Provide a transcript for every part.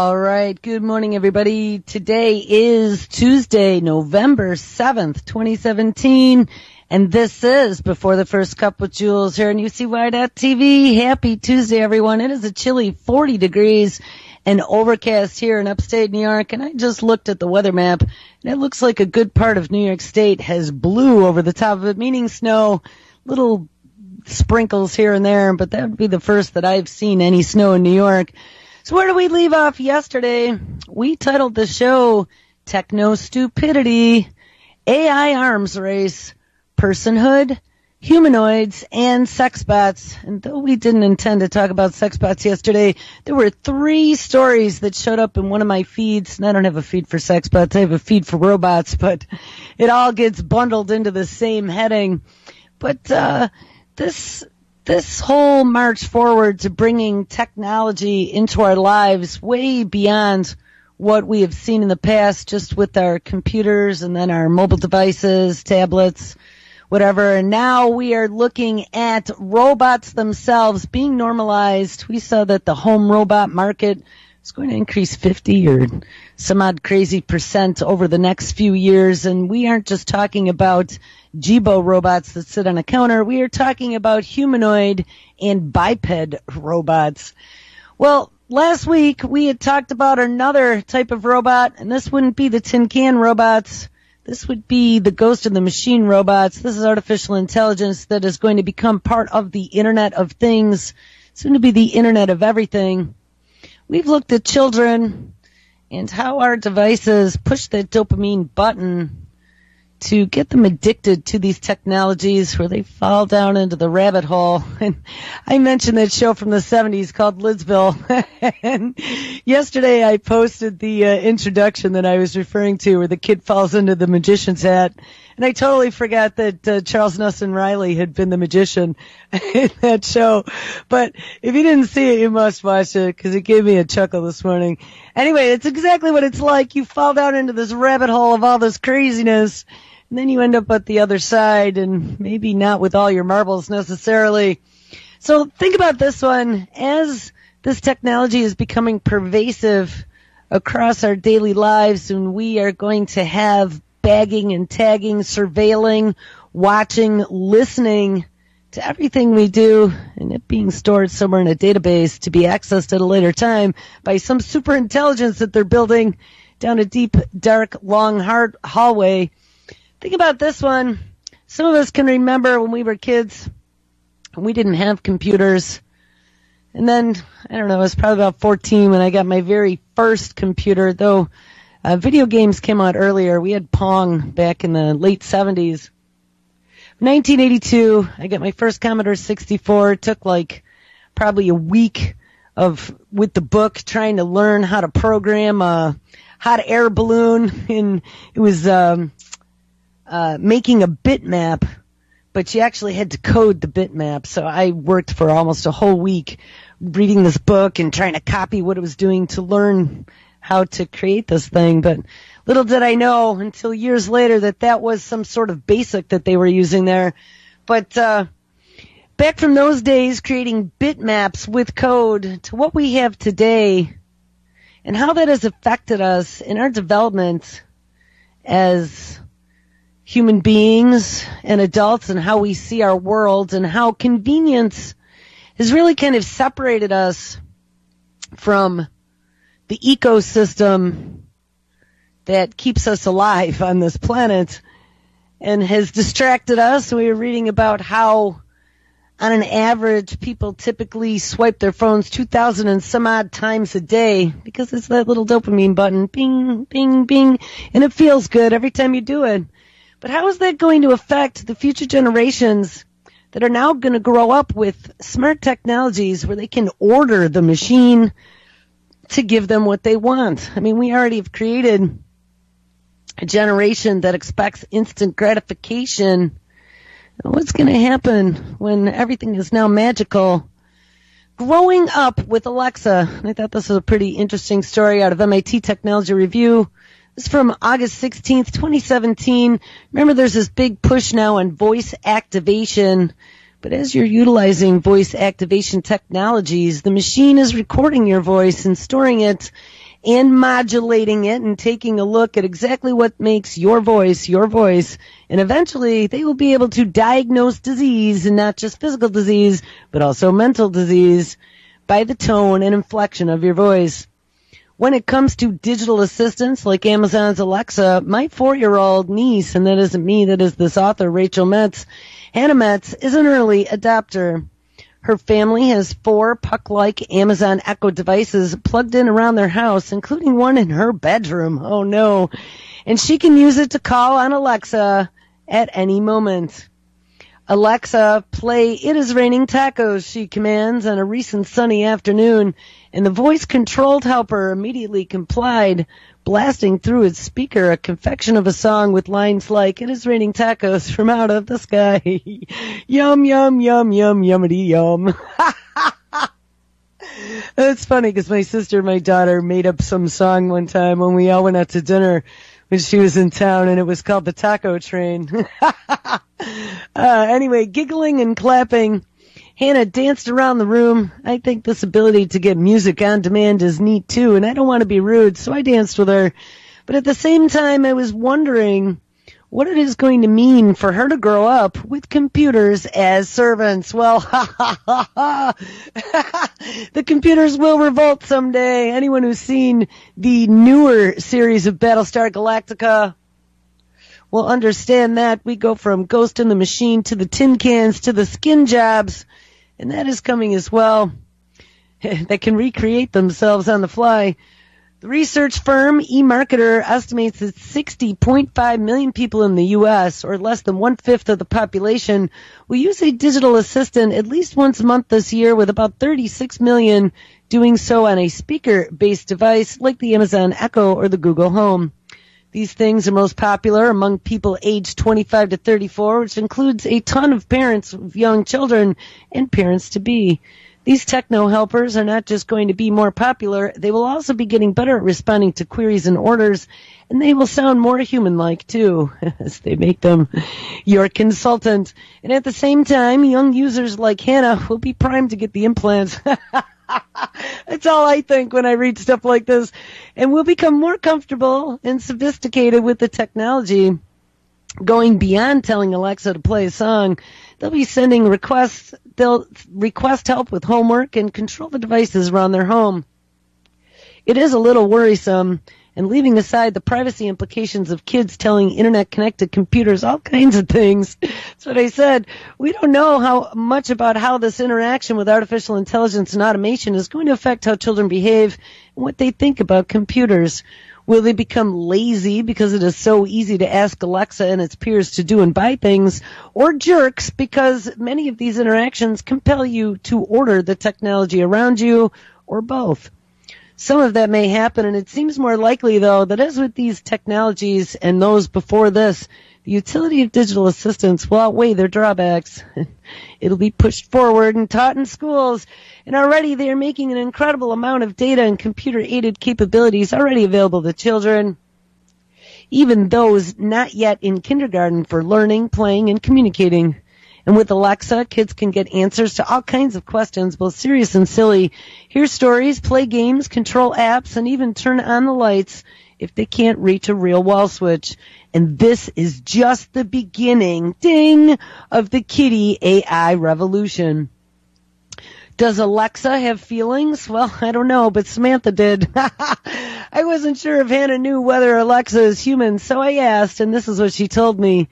All right. Good morning, everybody. Today is Tuesday, November 7th, 2017. And this is Before the First Cup with Jules here on UCY.TV. Happy Tuesday, everyone. It is a chilly 40 degrees and overcast here in upstate New York. And I just looked at the weather map, and it looks like a good part of New York State has blue over the top of it, meaning snow, little sprinkles here and there. But that would be the first that I've seen any snow in New York. So where did we leave off yesterday? We titled the show Techno Stupidity, AI Arms Race, Personhood, Humanoids, and Sex Bots. And though we didn't intend to talk about sex bots yesterday, there were 3 stories that showed up in one of my feeds. And I don't have a feed for sex bots, I have a feed for robots, but it all gets bundled into the same heading. But this whole march forward to bringing technology into our lives way beyond what we have seen in the past, just with our computers and then our mobile devices, tablets, whatever. And now we are looking at robots themselves being normalized. We saw that the home robot market is going to increase 50 or some odd crazy % over the next few years. And we aren't just talking about Jibo robots that sit on a counter. We are talking about humanoid and biped robots. Well, last week we had talked about another type of robot, and this wouldn't be the tin can robots. This would be the ghost in the machine robots. This is artificial intelligence that is going to become part of the Internet of Things, soon to be the Internet of Everything. We've looked at children and how our devices push that dopamine button to get them addicted to these technologies where they fall down into the rabbit hole. And I mentioned that show from the 70s called Lidsville. And yesterday I posted the introduction that I was referring to where the kid falls into the magician's hat. And I totally forgot that Charles Nelson Riley had been the magician in that show. But if you didn't see it, you must watch it because it gave me a chuckle this morning. Anyway, it's exactly what it's like. You fall down into this rabbit hole of all this craziness, and then you end up at the other side, and maybe not with all your marbles necessarily. So think about this one. As this technology is becoming pervasive across our daily lives, and we are going to have bagging and tagging, surveilling, watching, listening to everything we do, and it being stored somewhere in a database to be accessed at a later time by some super intelligence that they're building down a deep, dark, long, hard hallway. Think about this one. Some of us can remember when we were kids and we didn't have computers. And then, I don't know, I was probably about 14 when I got my very first computer, though video games came out earlier. We had Pong back in the late 70s. 1982, I got my first Commodore 64. It took like probably a week with the book trying to learn how to program a hot air balloon. And it was making a bitmap, but you actually had to code the bitmap. So I worked for almost a whole week reading this book and trying to copy what it was doing to learn how to create this thing. But little did I know until years later that was some sort of BASIC that they were using there. But back from those days, creating bitmaps with code to what we have today and how that has affected us in our development as human beings and adults, and how we see our world, and how convenience has really kind of separated us from the ecosystem that keeps us alive on this planet and has distracted us. We were reading about how on an average people typically swipe their phones 2,000 and some odd times a day because it's that little dopamine button, bing, bing, bing, and it feels good every time you do it. But how is that going to affect the future generations that are now going to grow up with smart technologies where they can order the machine to give them what they want? I mean, we already have created a generation that expects instant gratification. What's going to happen when everything is now magical? Growing up with Alexa, and I thought this was a pretty interesting story out of MIT Technology Review. This is from August 16th, 2017. Remember, there's this big push now on voice activation. But as you're utilizing voice activation technologies, the machine is recording your voice and storing it and modulating it and taking a look at exactly what makes your voice. And eventually they will be able to diagnose disease, and not just physical disease, but also mental disease, by the tone and inflection of your voice. When it comes to digital assistants like Amazon's Alexa, my 4-year-old niece, and that isn't me, that is this author, Rachel Metz, Hannah Metz, is an early adopter. Her family has 4 puck-like Amazon Echo devices plugged in around their house, including one in her bedroom. Oh, no. And she can use it to call on Alexa at any moment. Alexa, play It Is Raining Tacos, she commands on a recent sunny afternoon, and the voice-controlled helper immediately complied, blasting through its speaker a confection of a song with lines like, "It is raining tacos from out of the sky. Yum, yum, yum, yum, yummity, yum." It's funny because my sister and my daughter made up some song one time when we all went out to dinner when she was in town, and it was called the Taco Train. Anyway, giggling and clapping, Hannah danced around the room. I think this ability to get music on demand is neat too, and I don't want to be rude, so I danced with her. But at the same time, I was wondering what it is going to mean for her to grow up with computers as servants. Well, the computers will revolt someday. Anyone who's seen the newer series of Battlestar Galactica will understand that. We go from Ghost in the Machine to the tin cans to the skin jobs, and that is coming as well. That can recreate themselves on the fly. The research firm eMarketer estimates that 60.5 million people in the U.S., or less than 1/5 of the population, will use a digital assistant at least once a month this year, with about 36 million doing so on a speaker-based device like the Amazon Echo or the Google Home. These things are most popular among people aged 25 to 34, which includes a ton of parents of young children and parents-to-be. These techno helpers are not just going to be more popular, they will also be getting better at responding to queries and orders, and they will sound more human-like too, as they make them your consultant. And at the same time, young users like Hannah will be primed to get the implants. That's all I think when I read stuff like this. And we'll become more comfortable and sophisticated with the technology. Going beyond telling Alexa to play a song, they'll be sending requests. They'll request help with homework and control the devices around their home. It is a little worrisome, and leaving aside the privacy implications of kids telling internet-connected computers all kinds of things. That's what I said. We don't know how much about how this interaction with artificial intelligence and automation is going to affect how children behave and what they think about computers. Will they become lazy because it is so easy to ask Alexa and its peers to do and buy things, or jerks because many of these interactions compel you to order the technology around you, or both? Some of that may happen, and it seems more likely, though, that as with these technologies and those before this, the utility of digital assistants will outweigh their drawbacks. It'll be pushed forward and taught in schools, and already they are making an incredible amount of data and computer-aided capabilities already available to children, even those not yet in kindergarten, for learning, playing, and communicating. And with Alexa, kids can get answers to all kinds of questions, both serious and silly, hear stories, play games, control apps, and even turn on the lights if they can't reach a real wall switch. And this is just the beginning, ding, of the kitty AI revolution. Does Alexa have feelings? Well, I don't know, but Samantha did. I wasn't sure if Hannah knew whether Alexa is human, so I asked, and this is what she told me.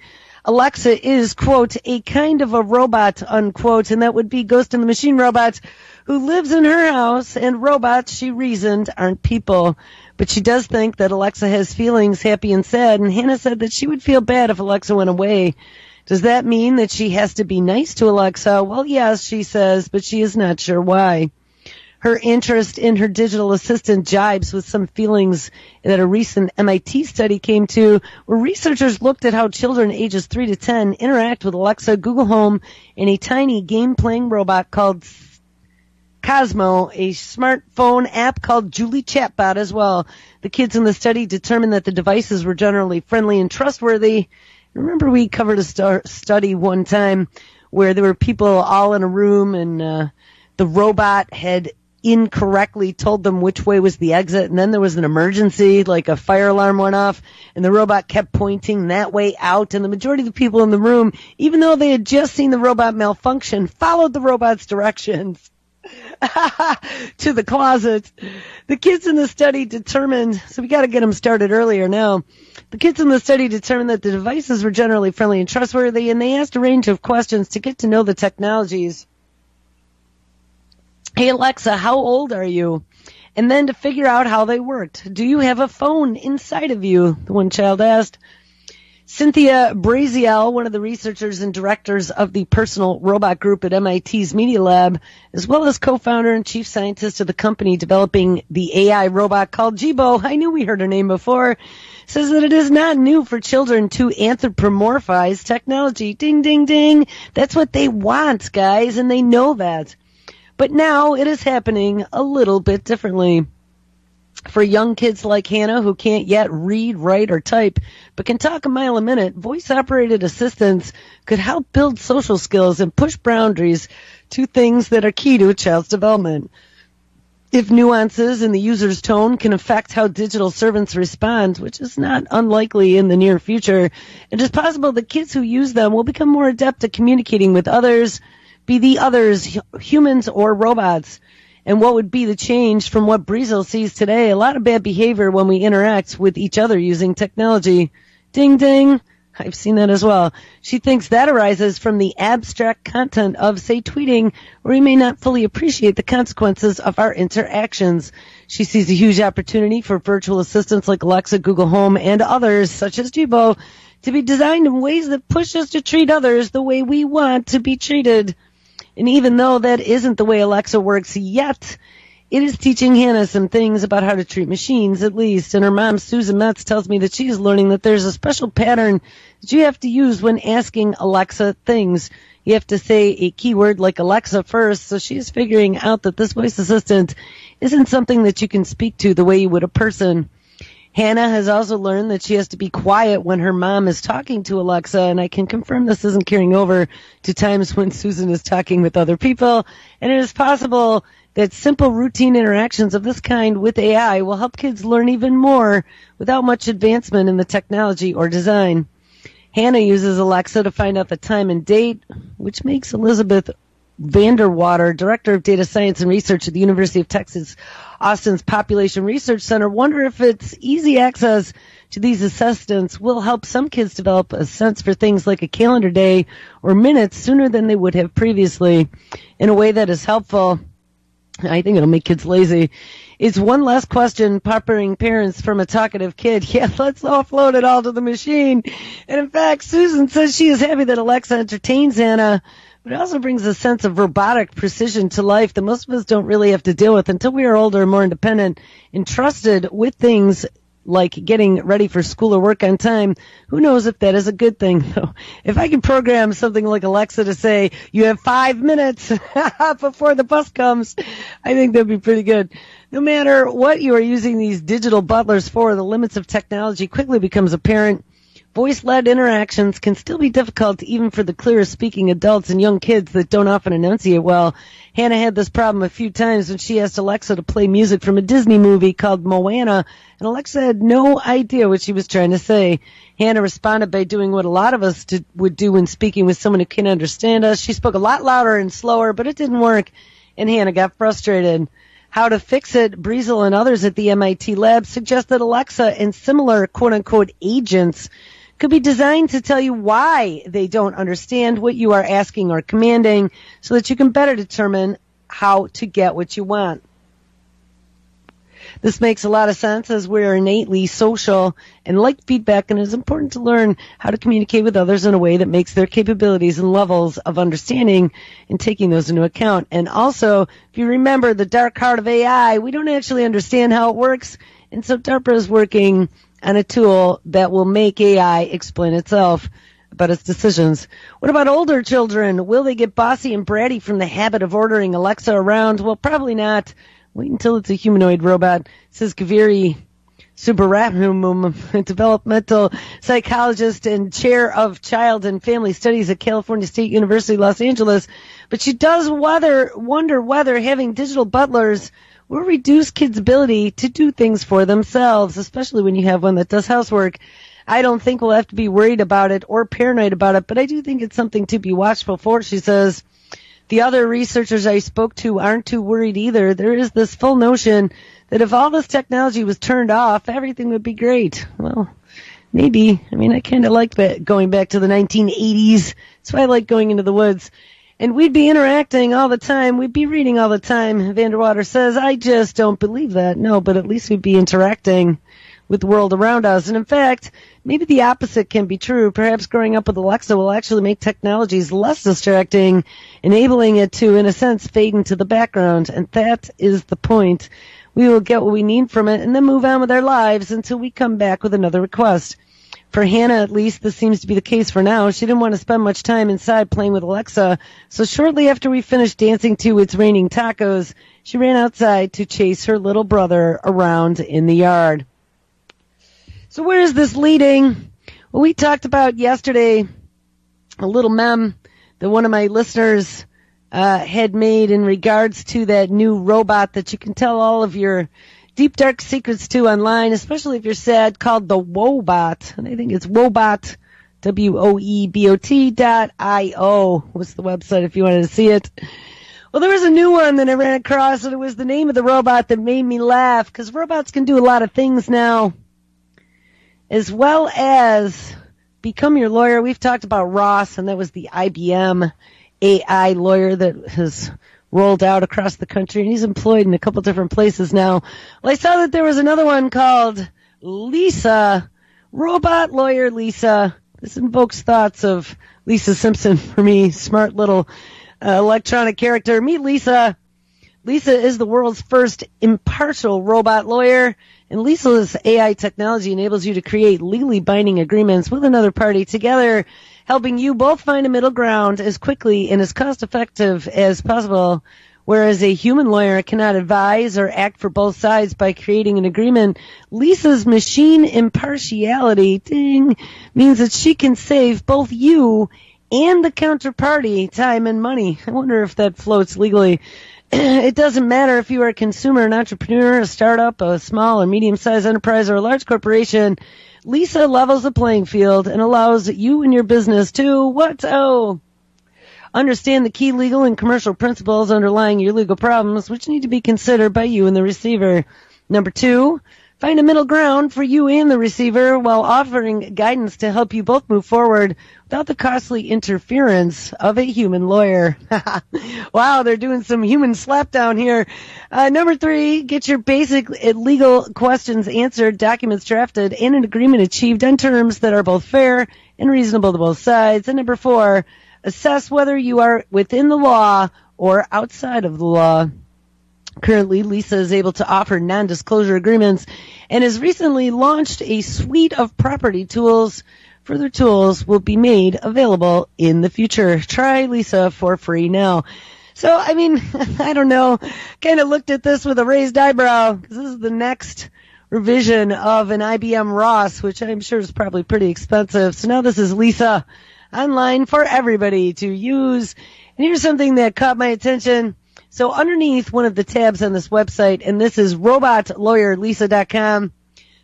Alexa is, quote, a kind of a robot, unquote, and that would be Ghost in the Machine robot, who lives in her house, and robots, she reasoned, aren't people. But she does think that Alexa has feelings, happy and sad, and Hannah said that she would feel bad if Alexa went away. Does that mean that she has to be nice to Alexa? Well, yes, she says, but she is not sure why. Her interest in her digital assistant jibes with some feelings that a recent MIT study came to, where researchers looked at how children ages 3 to 10 interact with Alexa, Google Home, and a tiny game-playing robot called Cosmo, a smartphone app called Julie Chatbot as well. The kids in the study determined that the devices were generally friendly and trustworthy. Remember, we covered a study one time where there were people all in a room, and the robot had incorrectly told them which way was the exit, and then there was an emergency, like a fire alarm went off, and the robot kept pointing that way out, and the majority of the people in the room, even though they had just seen the robot malfunction, followed the robot's directions to the closet. The kids in the study determined, so we got to get them started earlier now. The kids in the study determined that the devices were generally friendly and trustworthy, and they asked a range of questions to get to know the technologies. Hey, Alexa, how old are you? And then to figure out how they worked. Do you have a phone inside of you? The one child asked. Cynthia Braziel, one of the researchers and directors of the Personal Robot Group at MIT's Media Lab, as well as co-founder and chief scientist of the company developing the AI robot called Jibo, I knew we heard her name before, says that it is not new for children to anthropomorphize technology. Ding, ding, ding. That's what they want, guys, and they know that. But now it is happening a little bit differently. For young kids like Hannah, who can't yet read, write, or type, but can talk a mile a minute, voice-operated assistants could help build social skills and push boundaries to things that are key to a child's development. If nuances in the user's tone can affect how digital servants respond, which is not unlikely in the near future, it is possible that kids who use them will become more adept at communicating with others, be the others humans or robots. And what would be the change from what Braziel sees today? A lot of bad behavior when we interact with each other using technology. Ding, ding. I've seen that as well. She thinks that arises from the abstract content of, say, tweeting, where we may not fully appreciate the consequences of our interactions. She sees a huge opportunity for virtual assistants like Alexa, Google Home, and others, such as Jibo, to be designed in ways that push us to treat others the way we want to be treated. And even though that isn't the way Alexa works yet, it is teaching Hannah some things about how to treat machines, at least. And her mom, Susan Metz, tells me that she is learning that there's a special pattern that you have to use when asking Alexa things. You have to say a keyword like Alexa first, so she is figuring out that this voice assistant isn't something that you can speak to the way you would a person. Hannah has also learned that she has to be quiet when her mom is talking to Alexa, and I can confirm this isn't carrying over to times when Susan is talking with other people, and it is possible that simple routine interactions of this kind with AI will help kids learn even more without much advancement in the technology or design. Hannah uses Alexa to find out the time and date, which makes Elizabeth Vanderwater, Director of Data Science and Research at the University of Texas Austin's Population Research Center, wonder if its easy access to these assistants will help some kids develop a sense for things like a calendar day or minutes sooner than they would have previously. In a way that is helpful, I think it'll make kids lazy. It's one last question peppering parents from a talkative kid. Yeah, let's offload it all to the machine. And in fact, Susan says she is happy that Alexa entertains Hannah, but it also brings a sense of robotic precision to life that most of us don't really have to deal with until we are older and more independent and trusted with things like getting ready for school or work on time. Who knows if that is a good thing, though? If I can program something like Alexa to say, you have 5 minutes before the bus comes, I think that'd be pretty good. No matter what you are using these digital butlers for, the limits of technology quickly becomes apparent. Voice-led interactions can still be difficult even for the clearest speaking adults and young kids that don't often enunciate well. Hannah had this problem a few times when she asked Alexa to play music from a Disney movie called Moana, and Alexa had no idea what she was trying to say. Hannah responded by doing what a lot of us would do when speaking with someone who can't understand us. She spoke a lot louder and slower, but it didn't work, and Hannah got frustrated. How to fix it, Braziel and others at the MIT lab suggest that Alexa and similar quote-unquote agents could be designed to tell you why they don't understand what you are asking or commanding so that you can better determine how to get what you want. This makes a lot of sense as we're innately social and like feedback, and it is important to learn how to communicate with others in a way that makes their capabilities and levels of understanding and taking those into account. And also, if you remember the dark heart of AI, we don't actually understand how it works, and so DARPA is working on a tool that will make AI explain itself about its decisions. What about older children? Will they get bossy and bratty from the habit of ordering Alexa around? Well, probably not. Wait until it's a humanoid robot, says Kaveri Subbaraman, developmental psychologist and chair of child and family studies at California State University, Los Angeles. But she does wonder whether having digital butlers will reduce kids' ability to do things for themselves, especially when you have one that does housework. I don't think we'll have to be worried about it or paranoid about it, but I do think it's something to be watchful for, she says. The other researchers I spoke to aren't too worried either. There is this full notion that if all this technology was turned off, everything would be great. Well, maybe. I mean, I kind of like that going back to the 1980s. That's why I like going into the woods. And we'd be interacting all the time. We'd be reading all the time. Vanderwater says, I just don't believe that. No, but at least we'd be interacting with the world around us. And in fact, maybe the opposite can be true. Perhaps growing up with Alexa will actually make technologies less distracting, enabling it to, in a sense, fade into the background. And that is the point. We will get what we need from it and then move on with our lives until we come back with another request. For Hannah, at least, this seems to be the case for now. She didn't want to spend much time inside playing with Alexa, so shortly after we finished dancing to It's Raining Tacos, she ran outside to chase her little brother around in the yard. So where is this leading? Well, we talked about yesterday a little meme that one of my listeners had made in regards to that new robot that you can tell all of your deep, dark secrets to online, especially if you're sad, called the Wobot. And I think it's Wobot, WOEBOT.io was the website if you wanted to see it. Well, there was a new one that I ran across, and it was the name of the robot that made me laugh, because robots can do a lot of things now, as well as become your lawyer. We've talked about Ross, and that was the IBM AI lawyer that has rolled out across the country, and he's employed in a couple different places now. Well, I saw that there was another one called Lisa, Robot Lawyer Lisa. This invokes thoughts of Lisa Simpson for me, smart little electronic character. Meet Lisa. Lisa is the world's first impartial robot lawyer, and Lisa's AI technology enables you to create legally binding agreements with another party together, helping you both find a middle ground as quickly and as cost-effective as possible, whereas a human lawyer cannot advise or act for both sides by creating an agreement. Lisa's machine impartiality, means that she can save both you and the counterparty time and money. I wonder if that floats legally. It doesn't matter if you are a consumer, an entrepreneur, a startup, a small or medium-sized enterprise, or a large corporation. Lisa levels the playing field and allows you and your business to, understand the key legal and commercial principles underlying your legal problems, which need to be considered by you and the receiver. Number 2, find a middle ground for you and the receiver while offering guidance to help you both move forward without the costly interference of a human lawyer. Wow, they're doing some human slapdown here. Number 3, get your basic legal questions answered, documents drafted, and an agreement achieved on terms that are both fair and reasonable to both sides. And number 4, assess whether you are within the law or outside of the law. Currently, Lisa is able to offer non-disclosure agreements and has recently launched a suite of property tools. Further tools will be made available in the future. Try Lisa for free now. So, I mean, I don't know. Kind of looked at this with a raised eyebrow, because this is the next revision of an IBM Ross, which I'm sure is probably pretty expensive. So now this is Lisa online for everybody to use. And here's something that caught my attention. So underneath one of the tabs on this website, and this is robotlawyerlisa.com,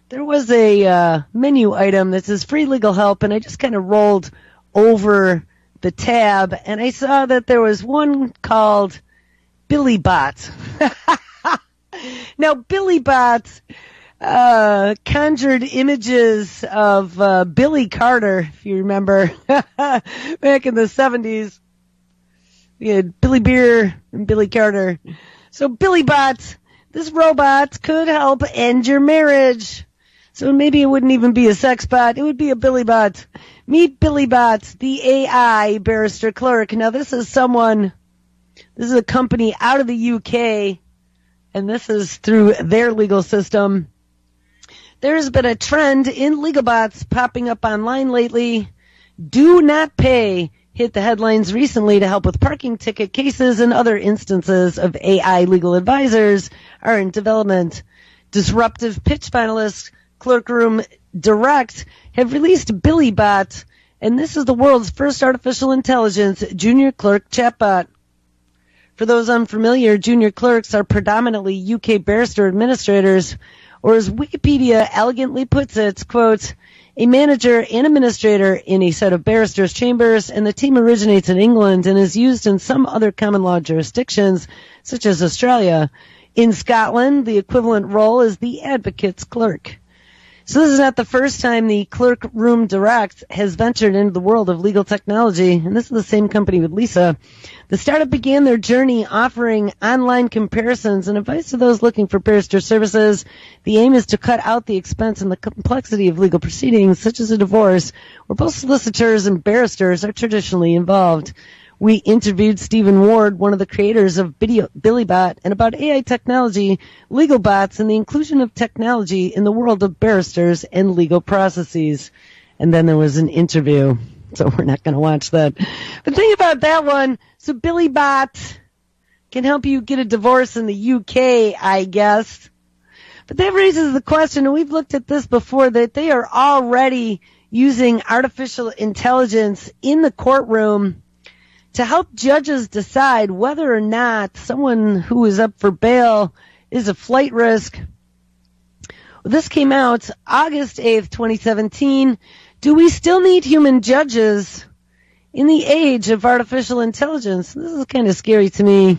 there was a menu item that says free legal help, and I just kind of rolled over the tab, and I saw that there was one called BillyBot. Now, BillyBot conjured images of Billy Carter, if you remember, back in the 70s. We had Billy Beer and Billy Carter. So BillyBot, this robot could help end your marriage. So maybe it wouldn't even be a sex bot. It would be a BillyBot. Meet BillyBot, the AI barrister clerk. Now this is a company out of the UK, and this is through their legal system. There's been a trend in legal bots popping up online lately. Do not pay hit the headlines recently to help with parking ticket cases and other instances of AI legal advisors are in development. Disruptive pitch finalists Clerkroom Direct have released BillyBot, and this is the world's first artificial intelligence junior clerk chatbot. For those unfamiliar, junior clerks are predominantly UK barrister administrators, or as Wikipedia elegantly puts it, quote, a manager and administrator in a set of barristers' chambers, and the team originates in England and is used in some other common law jurisdictions, such as Australia. In Scotland, the equivalent role is the advocate's clerk. So this is not the first time the Clerkroom Direct has ventured into the world of legal technology, and this is the same company with Lisa. The startup began their journey offering online comparisons and advice to those looking for barrister services. The aim is to cut out the expense and the complexity of legal proceedings, such as a divorce, where both solicitors and barristers are traditionally involved. We interviewed Stephen Ward, one of the creators of BillyBot, and about AI technology, legal bots, and the inclusion of technology in the world of barristers and legal processes. And then there was an interview, so we're not going to watch that. The thing about that one, so BillyBot can help you get a divorce in the UK, I guess. But that raises the question, and we've looked at this before, that they are already using artificial intelligence in the courtroom to help judges decide whether or not someone who is up for bail is a flight risk. Well, this came out August 8th, 2017. Do we still need human judges in the age of artificial intelligence? This is kind of scary to me.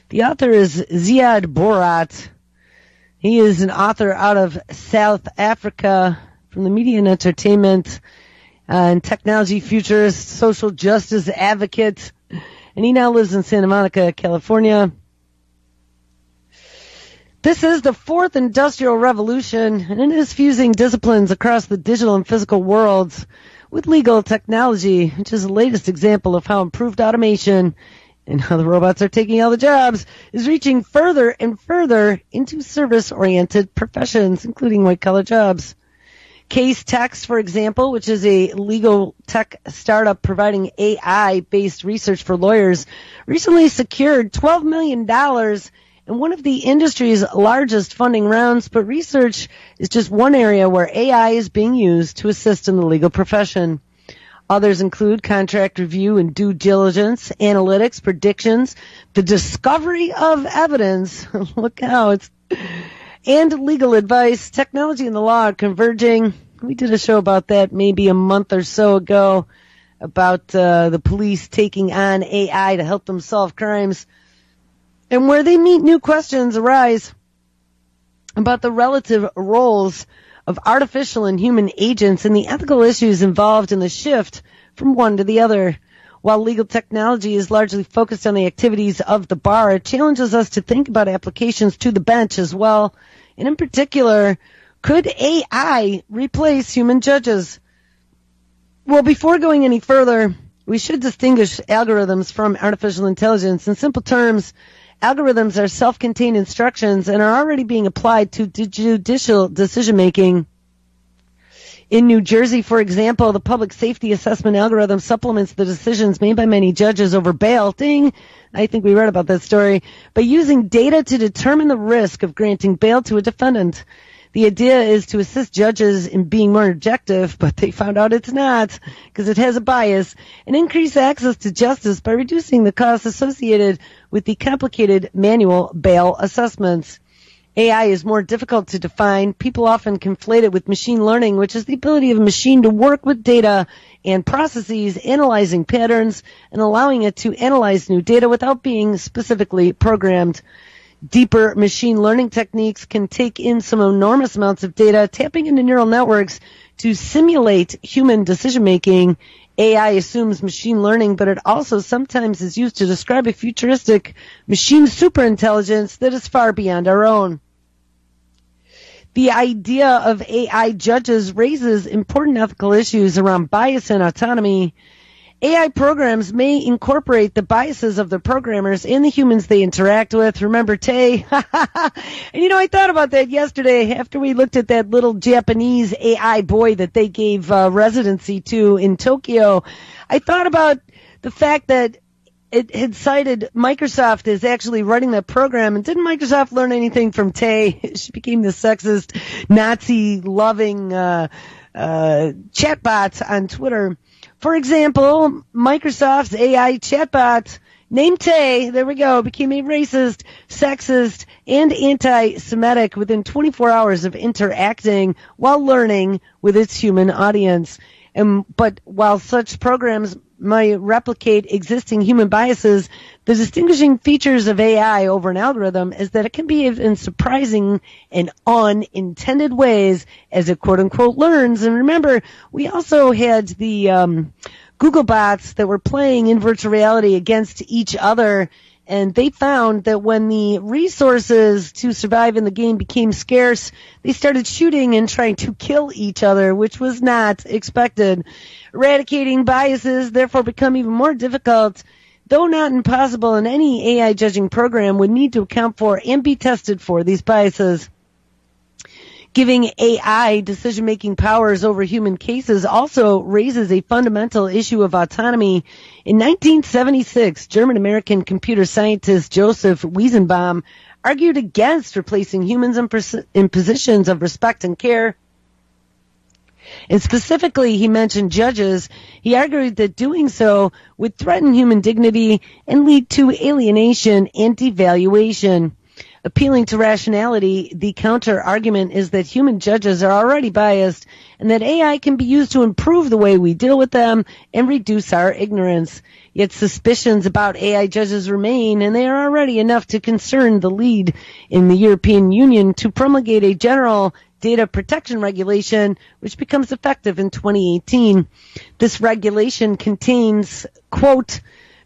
The author is Ziad Borat. He is an author out of South Africa from the media and entertainment and technology futurist, social justice advocate, and he now lives in Santa Monica, California. This is the fourth industrial revolution, and it is fusing disciplines across the digital and physical worlds with legal technology, which is the latest example of how improved automation and how the robots are taking all the jobs is reaching further and further into service-oriented professions, including white-collar jobs. Case Text, for example, which is a legal tech startup providing AI-based research for lawyers, recently secured $12 million in one of the industry's largest funding rounds, but research is just one area where AI is being used to assist in the legal profession. Others include contract review and due diligence, analytics, predictions, the discovery of evidence, look out, and legal advice. Technology and the law are converging. We did a show about that maybe a month or so ago, about the police taking on AI to help them solve crimes. And where they meet, new questions arise about the relative roles of artificial and human agents and the ethical issues involved in the shift from one to the other. While legal technology is largely focused on the activities of the bar, it challenges us to think about applications to the bench as well. And in particular, could AI replace human judges? Well, before going any further, we should distinguish algorithms from artificial intelligence. In simple terms, algorithms are self-contained instructions and are already being applied to judicial decision-making. In New Jersey, for example, the public safety assessment algorithm supplements the decisions made by many judges over bail. Ding! I think we read about that story. By using data to determine the risk of granting bail to a defendant. The idea is to assist judges in being more objective, but they found out it's not, because it has a bias, and increase access to justice by reducing the costs associated with the complicated manual bail assessments. AI is more difficult to define. People often conflate it with machine learning, which is the ability of a machine to work with data and processes, analyzing patterns and allowing it to analyze new data without being specifically programmed. Deeper machine learning techniques can take in some enormous amounts of data, tapping into neural networks to simulate human decision-making. AI assumes machine learning, but it also sometimes is used to describe a futuristic machine superintelligence that is far beyond our own. The idea of AI judges raises important ethical issues around bias and autonomy. AI programs may incorporate the biases of their programmers and the humans they interact with. Remember Tay? And I thought about that yesterday after we looked at that little Japanese AI boy that they gave residency to in Tokyo. I thought about the fact that it had cited Microsoft as actually running that program. And didn't Microsoft learn anything from Tay? She became the sexist, Nazi-loving chatbot on Twitter. For example, Microsoft's AI chatbot named Tay, there we go, became a racist, sexist, and anti-Semitic within 24 hours of interacting while learning with its human audience. But while such programs might replicate existing human biases, the distinguishing features of AI over an algorithm is that it can behave in surprising and unintended ways as it quote-unquote learns. And remember, we also had the Google bots that were playing in virtual reality against each other, and they found that when the resources to survive in the game became scarce, they started shooting and trying to kill each other, which was not expected. Eradicating biases therefore become even more difficult, though not impossible, and any AI judging program would need to account for and be tested for these biases. Giving AI decision-making powers over human cases also raises a fundamental issue of autonomy. In 1976, German-American computer scientist Joseph Weizenbaum argued against replacing humans in positions of respect and care. And specifically, he mentioned judges. He argued that doing so would threaten human dignity and lead to alienation and devaluation. Appealing to rationality, the counter-argument is that human judges are already biased and that AI can be used to improve the way we deal with them and reduce our ignorance. Yet suspicions about AI judges remain, and they are already enough to concern the lead in the European Union to promulgate a general data protection regulation, which becomes effective in 2018. This regulation contains, quote,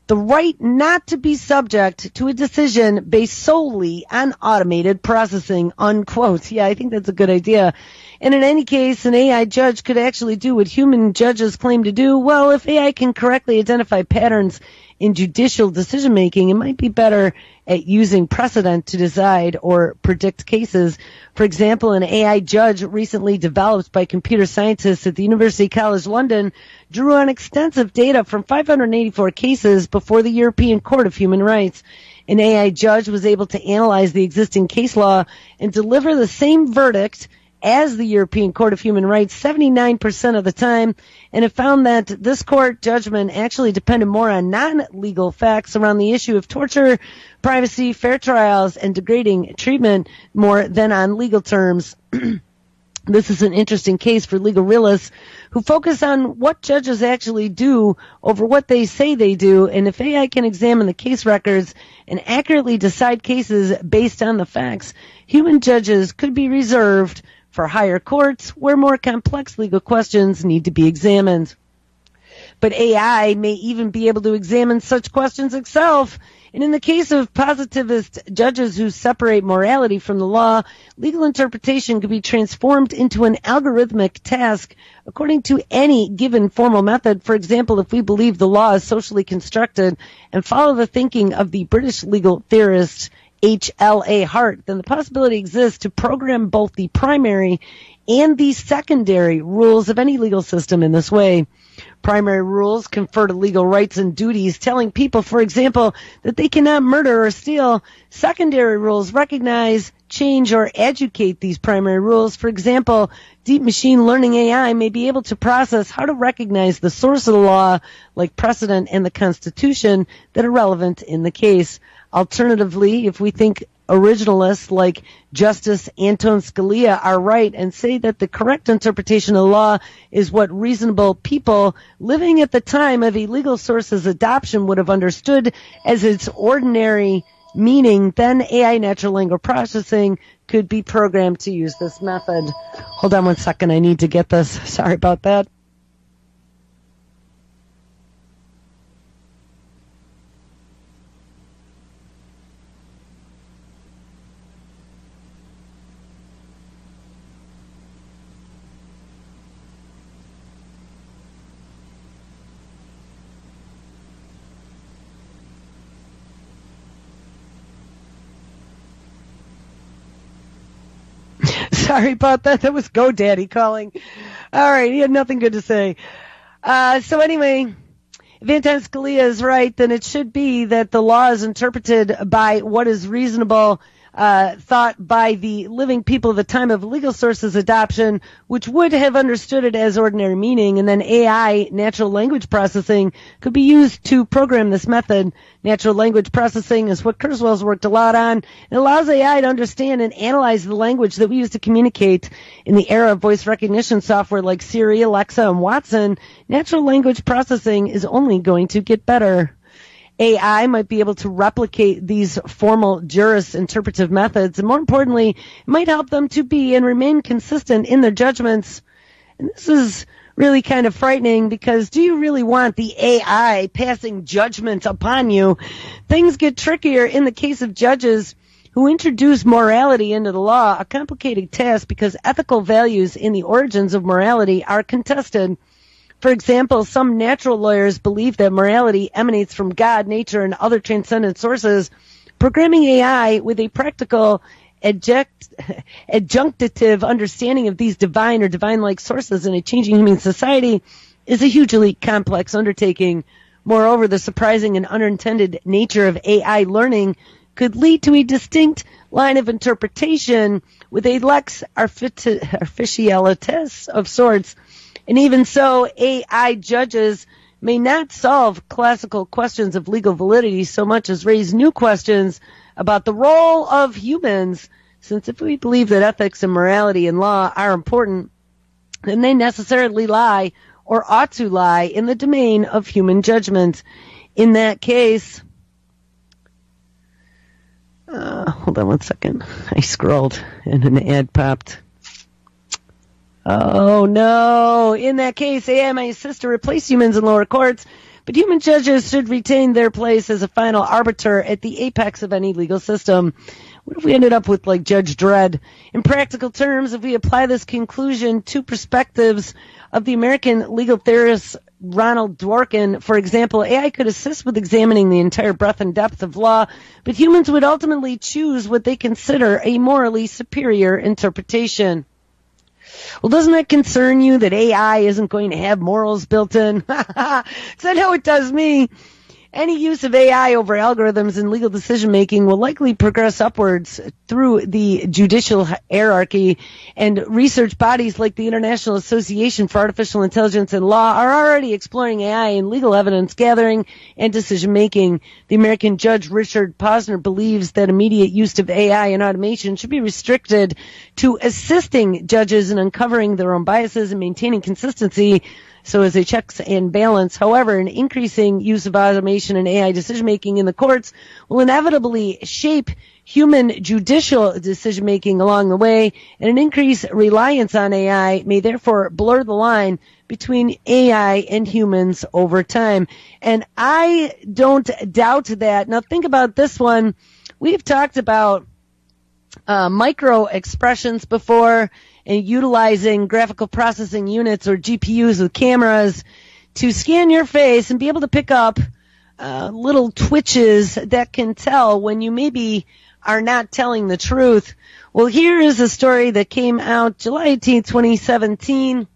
the right not to be subject to a decision based solely on automated processing, unquote. Yeah, I think that's a good idea. And in any case, an AI judge could actually do what human judges claim to do. Well, if AI can correctly identify patterns in judicial decision-making, it might be better at using precedent to decide or predict cases. For example, an AI judge recently developed by computer scientists at the University College London drew on extensive data from 584 cases before the European Court of Human Rights. An AI judge was able to analyze the existing case law and deliver the same verdict as the European Court of Human Rights 79% of the time, and it found that this court judgment actually depended more on non-legal facts around the issue of torture, privacy, fair trials, and degrading treatment more than on legal terms. This is an interesting case for legal realists who focus on what judges actually do over what they say they do, and if AI can examine the case records and accurately decide cases based on the facts, human judges could be reserved for higher courts where more complex legal questions need to be examined. But AI may even be able to examine such questions itself. And in the case of positivist judges who separate morality from the law, legal interpretation could be transformed into an algorithmic task according to any given formal method. For example, if we believe the law is socially constructed and follow the thinking of the British legal theorist H.L.A. Hart, then the possibility exists to program both the primary and the secondary rules of any legal system in this way. Primary rules confer legal rights and duties, telling people, for example, that they cannot murder or steal. Secondary rules recognize, change, or educate these primary rules. For example, deep machine learning AI may be able to process how to recognize the source of the law, like precedent and the Constitution, that are relevant in the case. Alternatively, if we think originalists like Justice Anton Scalia are right and say that the correct interpretation of the law is what reasonable people living at the time of a legal source's adoption would have understood as its ordinary meaning, then AI natural language processing could be programmed to use this method. Hold on one second, I need to get this. Sorry about that. Sorry about that. That was GoDaddy calling. All right, he had nothing good to say. So anyway, If Anton Scalia is right, then it should be that the law is interpreted by what is reasonable, thought by the living people of the time of legal sources adoption, which would have understood it as ordinary meaning, and then AI, natural language processing, could be used to program this method. Natural language processing is what Kurzweil's worked a lot on. It allows AI to understand and analyze the language that we use to communicate. In the era of voice recognition software like Siri, Alexa, and Watson, natural language processing is only going to get better. AI might be able to replicate these formal juris interpretive methods, and more importantly, it might help them to be and remain consistent in their judgments. And this is really kind of frightening, because do you really want the AI passing judgment upon you? Things get trickier in the case of judges who introduce morality into the law, a complicated task because ethical values in the origins of morality are contested. For example, some natural lawyers believe that morality emanates from God, nature, and other transcendent sources. Programming AI with a practical adjunctive understanding of these divine or divine-like sources in a changing human society is a hugely complex undertaking. Moreover, the surprising and unintended nature of AI learning could lead to a distinct line of interpretation with a lex artificialitas of sorts. And even so, AI judges may not solve classical questions of legal validity so much as raise new questions about the role of humans, since if we believe that ethics and morality and law are important, then they necessarily lie, or ought to lie, in the domain of human judgment. In that case, hold on one second. I scrolled and an ad popped. Oh no! In that case, AI might assist to replace humans in lower courts, but human judges should retain their place as a final arbiter at the apex of any legal system. What if we ended up with, like, Judge Dredd? In practical terms, if we apply this conclusion to perspectives of the American legal theorist Ronald Dworkin, for example, AI could assist with examining the entire breadth and depth of law, but humans would ultimately choose what they consider a morally superior interpretation. Well, doesn't that concern you that AI isn't going to have morals built in? I know it does me. Any use of AI over algorithms in legal decision-making will likely progress upwards through the judicial hierarchy, and research bodies like the International Association for Artificial Intelligence and Law are already exploring AI in legal evidence gathering and decision-making. The American judge Richard Posner believes that immediate use of AI and automation should be restricted to assisting judges in uncovering their own biases and maintaining consistency, so as a checks and balance. However, an increasing use of automation and AI decision-making in the courts will inevitably shape human judicial decision-making along the way, and an increased reliance on AI may therefore blur the line between AI and humans over time. And I don't doubt that. Now think about this one. We've talked about micro expressions before, and utilizing graphical processing units or GPUs with cameras to scan your face and be able to pick up little twitches that can tell when you maybe are not telling the truth. Well, here is a story that came out July 18, 2017.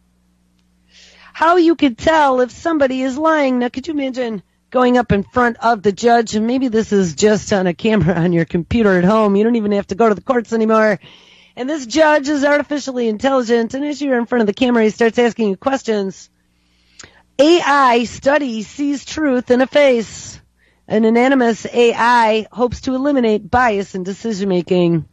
How you could tell if somebody is lying. Now, could you imagine going up in front of the judge, and maybe this is just on a camera on your computer at home. You don't even have to go to the courts anymore. And this judge is artificially intelligent, and as you're in front of the camera, he starts asking you questions. AI study sees truth in a face. An anonymous AI hopes to eliminate bias in decision-making.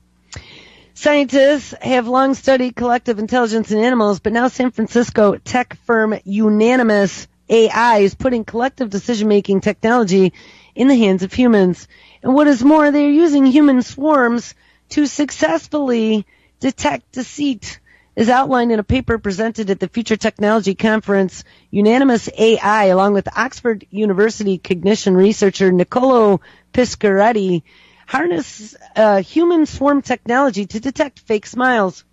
Scientists have long studied collective intelligence in animals, but now San Francisco tech firm Unanimous AI is putting collective decision-making technology in the hands of humans. And what is more, they are using human swarms to successfully detect deceit. As outlined in a paper presented at the Future Technology Conference, Unanimous AI, along with Oxford University cognition researcher Niccolo Piscaretti, harness human swarm technology to detect fake smiles.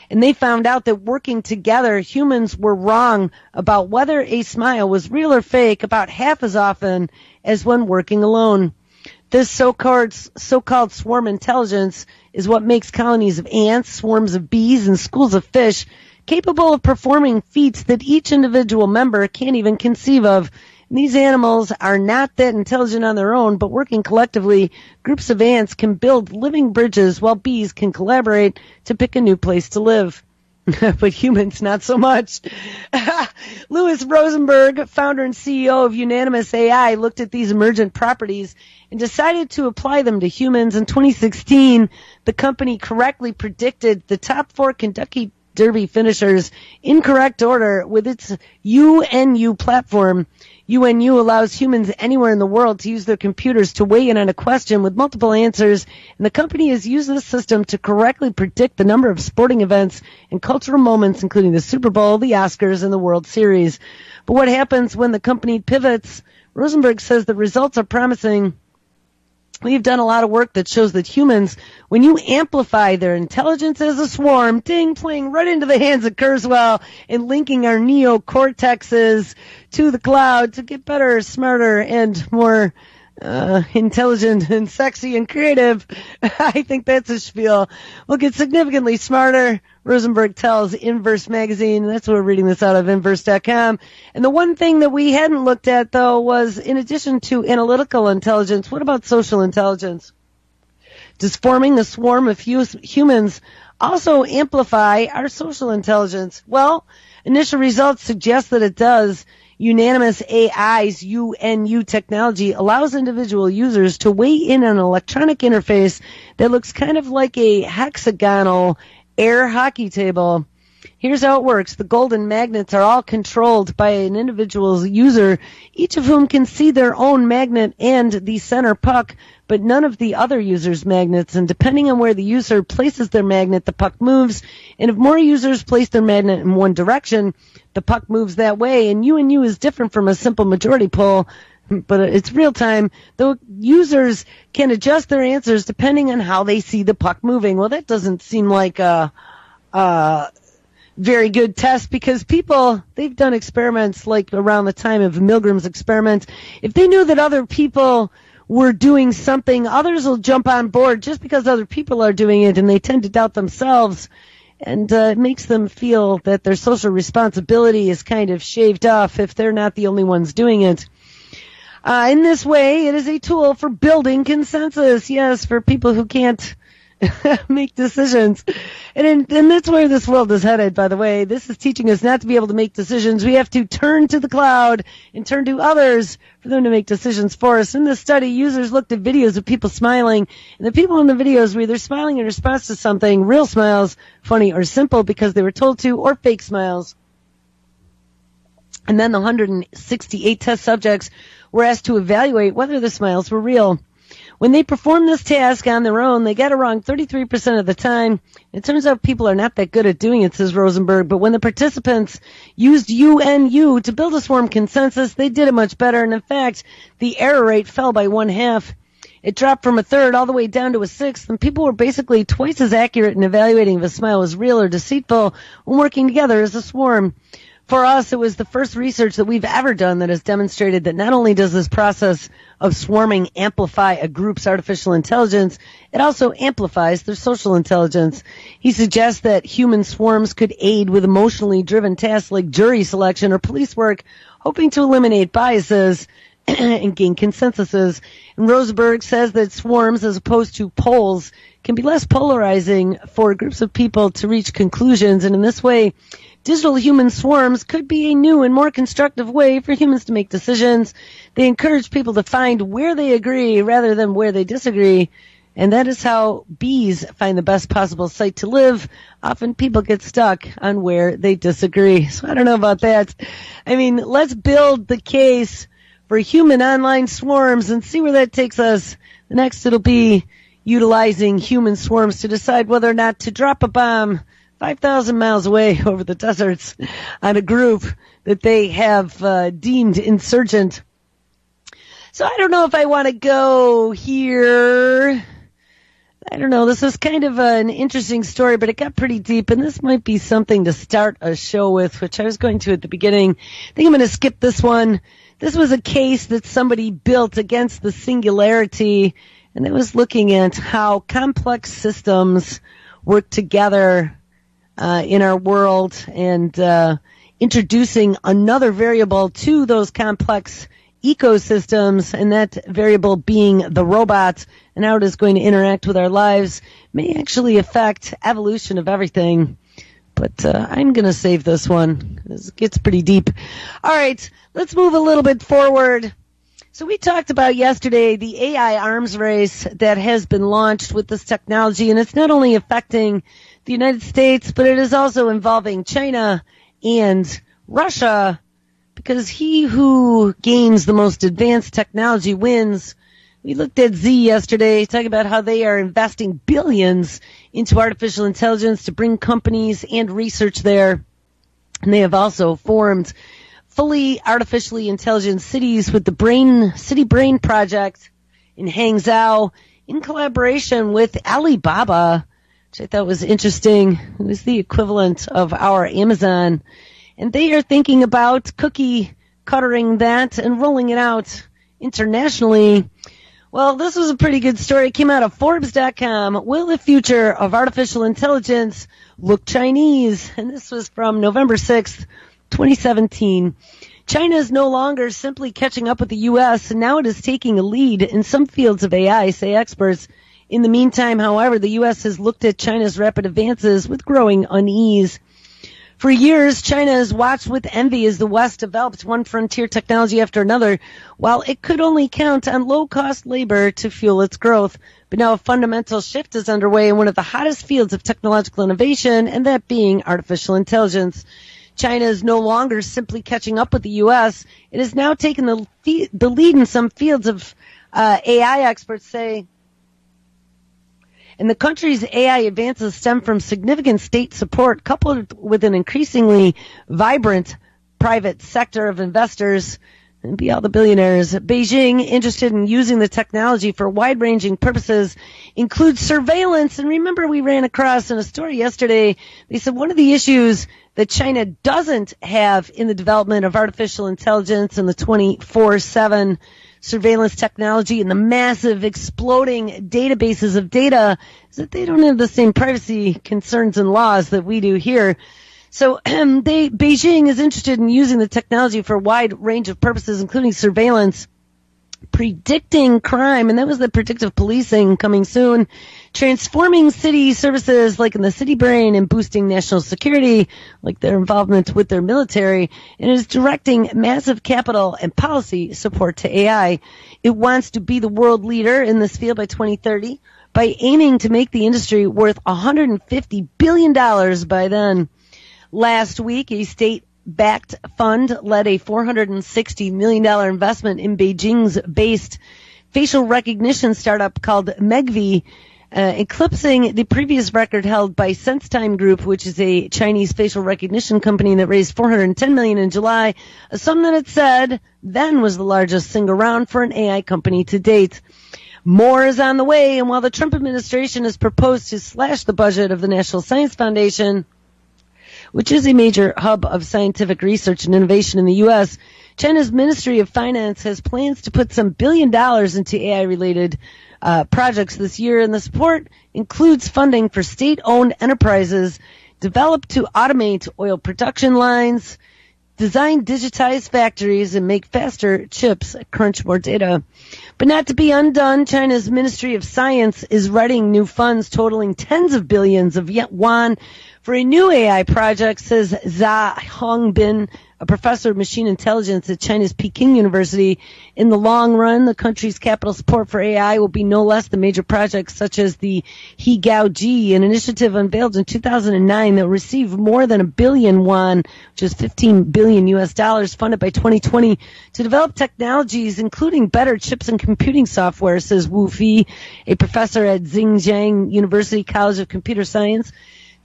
And they found out that working together, humans were wrong about whether a smile was real or fake about half as often as when working alone. This so-called swarm intelligence is what makes colonies of ants, swarms of bees, and schools of fish capable of performing feats that each individual member can't even conceive of. And these animals are not that intelligent on their own, but working collectively, groups of ants can build living bridges while bees can collaborate to pick a new place to live. But humans, not so much. Louis Rosenberg, founder and CEO of Unanimous AI, looked at these emergent properties and decided to apply them to humans. In 2016, the company correctly predicted the top 4 Kentucky Derby finishers in correct order with its UNU platform. UNU allows humans anywhere in the world to use their computers to weigh in on a question with multiple answers, and the company has used this system to correctly predict the number of sporting events and cultural moments, including the Super Bowl, the Oscars, and the World Series. But what happens when the company pivots? Rosenberg says the results are promising. We've done a lot of work that shows that humans, when you amplify their intelligence as a swarm, ding, playing right into the hands of Kurzweil and linking our neocortexes to the cloud to get better, smarter, and more intelligent and sexy and creative. I think that's a spiel. We'll get significantly smarter, Rosenberg tells Inverse magazine. That's what we're reading this out of, inverse.com. And the one thing that we hadn't looked at, though, was in addition to analytical intelligence, what about social intelligence? Does forming a swarm of humans also amplify our social intelligence? Well, initial results suggest that it does. Unanimous AI's UNU technology allows individual users to weigh in on an electronic interface that looks kind of like a hexagonal air hockey table. Here's how it works. The golden magnets are all controlled by an individual's user, each of whom can see their own magnet and the center puck, but none of the other users' magnets. And depending on where the user places their magnet, the puck moves. And if more users place their magnet in one direction, the puck moves that way. And UNU is different from a simple majority poll, but it's real time. The users can adjust their answers depending on how they see the puck moving. Well, that doesn't seem like a very good test, because people, they've done experiments like around the time of Milgram's experiment. If they knew that other people were doing something, others will jump on board just because other people are doing it, and they tend to doubt themselves. And it makes them feel that their social responsibility is kind of shaved off if they're not the only ones doing it. In this way, it is a tool for building consensus. Yes, for people who can't make decisions. And that's where this world is headed, by the way. This is teaching us not to be able to make decisions. We have to turn to the cloud and turn to others for them to make decisions for us. In this study, users looked at videos of people smiling, and the people in the videos were either smiling in response to something, real smiles, funny or simple because they were told to, or fake smiles. And then the 168 test subjects were asked to evaluate whether the smiles were real. When they performed this task on their own, they got it wrong 33% of the time. It turns out people are not that good at doing it, says Rosenberg, but when the participants used UNU to build a swarm consensus, they did it much better, and in fact, the error rate fell by 1/2. It dropped from 1/3 all the way down to 1/6, and people were basically twice as accurate in evaluating if a smile was real or deceitful when working together as a swarm. For us, it was the first research that we've ever done that has demonstrated that not only does this process of swarming amplify a group's artificial intelligence, it also amplifies their social intelligence. He suggests that human swarms could aid with emotionally driven tasks like jury selection or police work, hoping to eliminate biases and gain consensuses. And Rosenberg says that swarms, as opposed to polls, can be less polarizing for groups of people to reach conclusions, and in this way, digital human swarms could be a new and more constructive way for humans to make decisions. They encourage people to find where they agree rather than where they disagree. And that is how bees find the best possible site to live. Often people get stuck on where they disagree. So I don't know about that. I mean, let's build the case for human online swarms and see where that takes us. The next it'll be utilizing human swarms to decide whether or not to drop a bomb 5,000 miles away over the deserts on a group that they have deemed insurgent. So I don't know if I want to go here. I don't know. This is kind of an interesting story, but it got pretty deep, and this might be something to start a show with, which I was going to at the beginning. I think I'm going to skip this one. This was a case that somebody built against the singularity, and it was looking at how complex systems work together in our world, and introducing another variable to those complex ecosystems, and that variable being the robot and how it is going to interact with our lives may actually affect evolution of everything. But I'm going to save this one. This gets pretty deep. All right, let's move a little bit forward. So we talked about yesterday the AI arms race that has been launched with this technology, and it's not only affecting the United States, but it is also involving China and Russia, because he who gains the most advanced technology wins. We looked at Z yesterday, talking about how they are investing billions into artificial intelligence to bring companies and research there. And they have also formed fully artificially intelligent cities with the City Brain Project in Hangzhou in collaboration with Alibaba, which I thought was interesting. It was the equivalent of our Amazon. And they are thinking about cookie cuttering that and rolling it out internationally. Well, this was a pretty good story. It came out of Forbes.com. Will the future of artificial intelligence look Chinese? And this was from November 6th, 2017. China is no longer simply catching up with the U.S., and now it is taking a lead in some fields of AI, say experts. In the meantime, however, the U.S. has looked at China's rapid advances with growing unease. For years, China has watched with envy as the West developed one frontier technology after another, while it could only count on low-cost labor to fuel its growth. But now a fundamental shift is underway in one of the hottest fields of technological innovation, and that being artificial intelligence. China is no longer simply catching up with the U.S. It has now taken the lead in some fields of AI, experts say. And the country's AI advances stem from significant state support coupled with an increasingly vibrant private sector of investors, and be all the billionaires. Beijing, interested in using the technology for wide-ranging purposes, includes surveillance. And remember, we ran across in a story yesterday, they said one of the issues that China doesn't have in the development of artificial intelligence and the 24/7 surveillance technology and the massive exploding databases of data is that they don't have the same privacy concerns and laws that we do here. So Beijing is interested in using the technology for a wide range of purposes, including surveillance, predicting crime, and that was the predictive policing coming soon, transforming city services like in the City Brain, and boosting national security like their involvement with their military, and is directing massive capital and policy support to AI. It wants to be the world leader in this field by 2030 by aiming to make the industry worth $150 billion by then. Last week, a state-backed fund led a $460 million investment in Beijing's based facial recognition startup called Megvii, eclipsing the previous record held by SenseTime Group, which is a Chinese facial recognition company that raised $410 million in July, a sum that it said then was the largest single round for an AI company to date. More is on the way, and while the Trump administration has proposed to slash the budget of the National Science Foundation, which is a major hub of scientific research and innovation in the U.S., China's Ministry of Finance has plans to put some $1 billion into AI-related projects this year, and the support includes funding for state-owned enterprises developed to automate oil production lines, design digitized factories, and make faster chips, crunch more data. But not to be undone, China's Ministry of Science is writing new funds totaling tens of billions of yuan for a new AI project, says Zha Hongbin, a professor of machine intelligence at China's Peking University. In the long run, the country's capital support for AI will be no less than major projects such as the He-Gao-Ji, an initiative unveiled in 2009 that will receive more than $1 billion yuan, which is $15 billion US dollars, funded by 2020 to develop technologies including better chips and computing software, says Wu Fi, a professor at Xinjiang University College of Computer Science.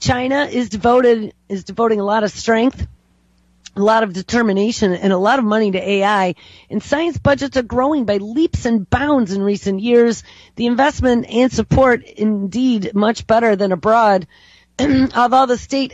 China is devoting a lot of strength, a lot of determination, and a lot of money to AI, and science budgets are growing by leaps and bounds in recent years. The investment and support, indeed, much better than abroad. Although the state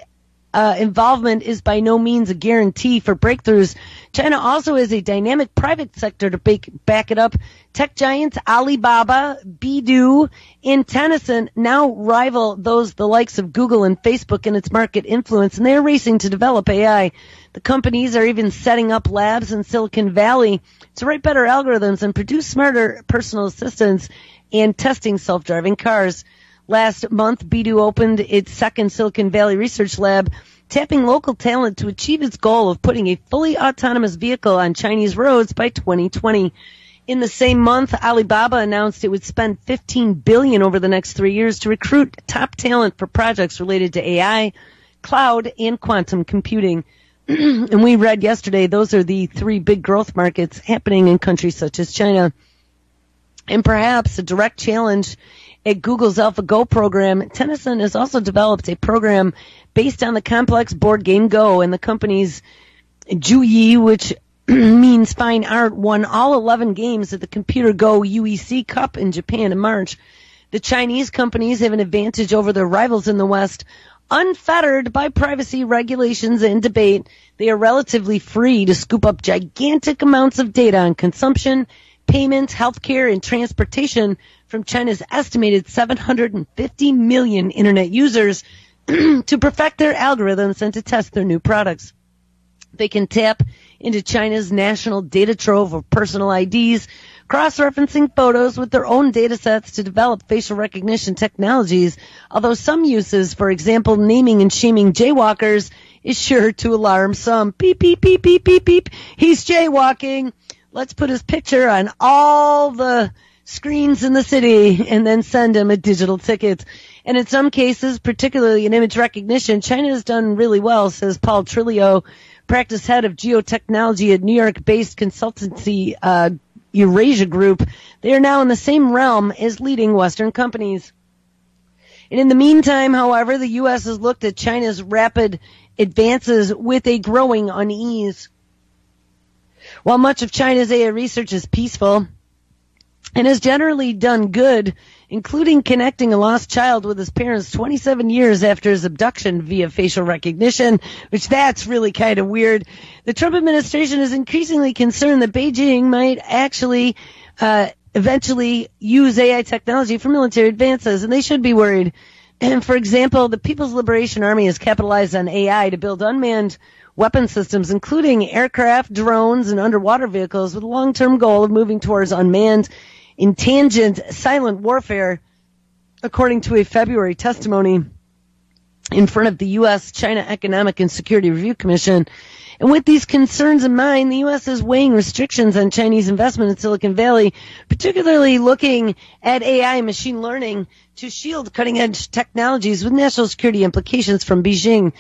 involvement is by no means a guarantee for breakthroughs. China also has a dynamic private sector to back it up. Tech giants Alibaba, Baidu, and Tencent now rival the likes of Google and Facebook in its market influence, and they're racing to develop AI. The companies are even setting up labs in Silicon Valley to write better algorithms and produce smarter personal assistants and testing self-driving cars. Last month, Baidu opened its second Silicon Valley research lab, tapping local talent to achieve its goal of putting a fully autonomous vehicle on Chinese roads by 2020. In the same month, Alibaba announced it would spend $15 billion over the next 3 years to recruit top talent for projects related to AI, cloud, and quantum computing. And we read yesterday, those are the three big growth markets happening in countries such as China. And perhaps a direct challenge at Google's AlphaGo program, Tencent has also developed a program based on the complex board game Go, and the company's Juyi, which means fine art, won all 11 games at the Computer Go UEC Cup in Japan in March. The Chinese companies have an advantage over their rivals in the West. Unfettered by privacy regulations and debate, they are relatively free to scoop up gigantic amounts of data on consumption, payments, healthcare, and transportation from China's estimated 750 million internet users to perfect their algorithms and to test their new products. They can tap into China's national data trove of personal IDs, cross-referencing photos with their own data sets to develop facial recognition technologies, although some uses, for example, naming and shaming jaywalkers, is sure to alarm some. Beep, beep, beep, beep, beep, beep. He's jaywalking. Let's put his picture on all the screens in the city and then send him a digital ticket. And in some cases, particularly in image recognition, China has done really well, says Paul Trilio, practice head of geotechnology at New York-based consultancy Eurasia Group. They are now in the same realm as leading Western companies. And in the meantime, however, the U.S. has looked at China's rapid advances with a growing unease. While much of China's AI research is peaceful and has generally done good, including connecting a lost child with his parents 27 years after his abduction via facial recognition, which that's really kind of weird. The Trump administration is increasingly concerned that Beijing might actually eventually use AI technology for military advances, and they should be worried. And for example, the People's Liberation Army has capitalized on AI to build unmanned weapon systems, including aircraft, drones, and underwater vehicles, with a long-term goal of moving towards unmanned, intangent, silent warfare, according to a February testimony in front of the U.S. China Economic and Security Review Commission. And with these concerns in mind, the U.S. is weighing restrictions on Chinese investment in Silicon Valley, particularly looking at AI and machine learning to shield cutting-edge technologies with national security implications from Beijing.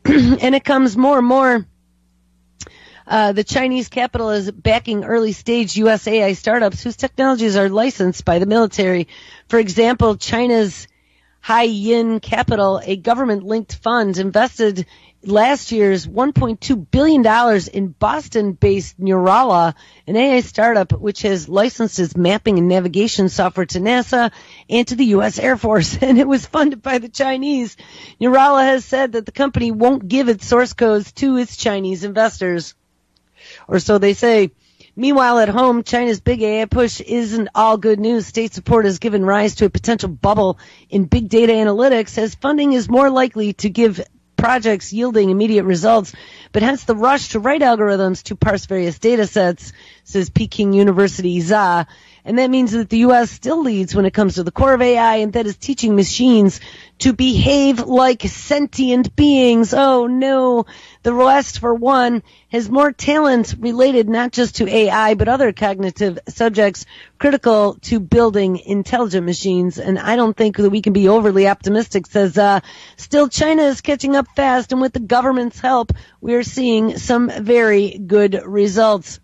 And it comes more and more. The Chinese capital is backing early-stage U.S. AI startups whose technologies are licensed by the military. For example, China's Haiyin Capital, a government-linked fund, invested last year's $1.2 billion in Boston-based Neurala, an AI startup which has licensed its mapping and navigation software to NASA and to the U.S. Air Force, and it was funded by the Chinese. Neurala has said that the company won't give its source codes to its Chinese investors, or so they say. Meanwhile, at home, China's big AI push isn't all good news. State support has given rise to a potential bubble in big data analytics, as funding is more likely to give projects yielding immediate results, but hence the rush to write algorithms to parse various data sets, says Peking University ZA. And that means that the U.S. still leads when it comes to the core of AI, and that is teaching machines to behave like sentient beings. Oh no. The West, for one, has more talent related not just to AI, but other cognitive subjects critical to building intelligent machines. And I don't think that we can be overly optimistic, says still China is catching up fast, and with the government's help, we are seeing some very good results.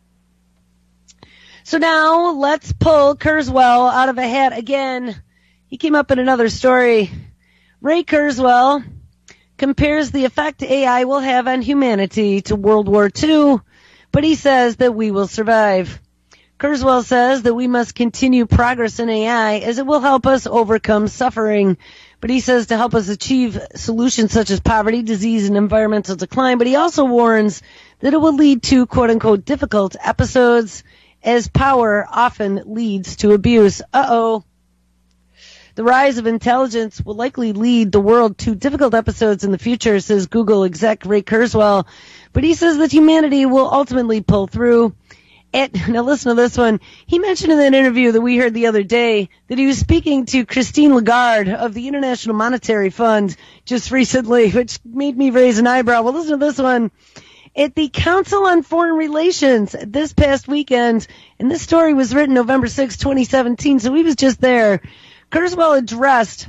So now let's pull Kurzweil out of a hat again. He came up in another story. Ray Kurzweil compares the effect AI will have on humanity to World War II, but he says that we will survive. Kurzweil says that we must continue progress in AI as it will help us overcome suffering. But he says to help us achieve solutions such as poverty, disease, and environmental decline. But he also warns that it will lead to, quote-unquote, difficult episodes, as power often leads to abuse. Uh-oh. The rise of intelligence will likely lead the world to difficult episodes in the future, says Google exec Ray Kurzweil. But he says that humanity will ultimately pull through. Now listen to this one. He mentioned in that interview that we heard the other day that he was speaking to Christine Lagarde of the International Monetary Fund just recently, which made me raise an eyebrow. Well, listen to this one. At the Council on Foreign Relations this past weekend, and this story was written November 6, 2017, so he was just there. Kurzweil addressed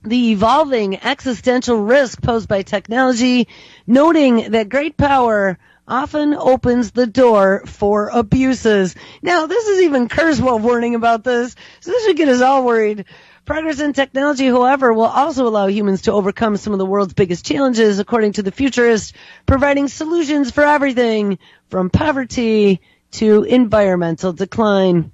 the evolving existential risk posed by technology, noting that great power often opens the door for abuses. Now, this is even Kurzweil warning about this, so this should get us all worried. Progress in technology, however, will also allow humans to overcome some of the world's biggest challenges, according to the futurist, providing solutions for everything from poverty to environmental decline.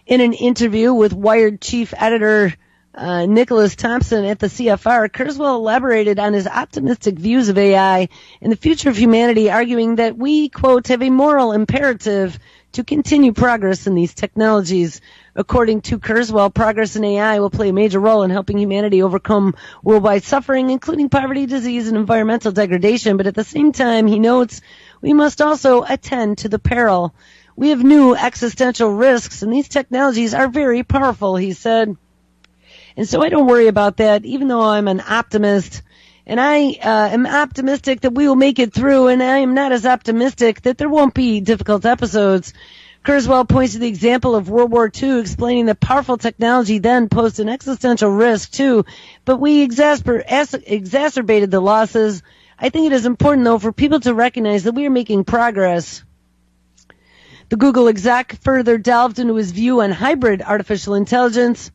In an interview with Wired chief editor Nicholas Thompson at the CFR, Kurzweil elaborated on his optimistic views of AI and the future of humanity, arguing that we, quote, have a moral imperative to continue progress in these technologies. According to Kurzweil, progress in AI will play a major role in helping humanity overcome worldwide suffering, including poverty, disease, and environmental degradation. But at the same time, he notes, we must also attend to the peril. We have new existential risks, and these technologies are very powerful, he said. And so I don't worry about that, even though I'm an optimist. And I am optimistic that we will make it through, and I am not as optimistic that there won't be difficult episodes. Kurzweil points to the example of World War II, explaining that powerful technology then posed an existential risk, too. But we exacerbated the losses. I think it is important, though, for people to recognize that we are making progress. The Google exec further delved into his view on hybrid artificial intelligence,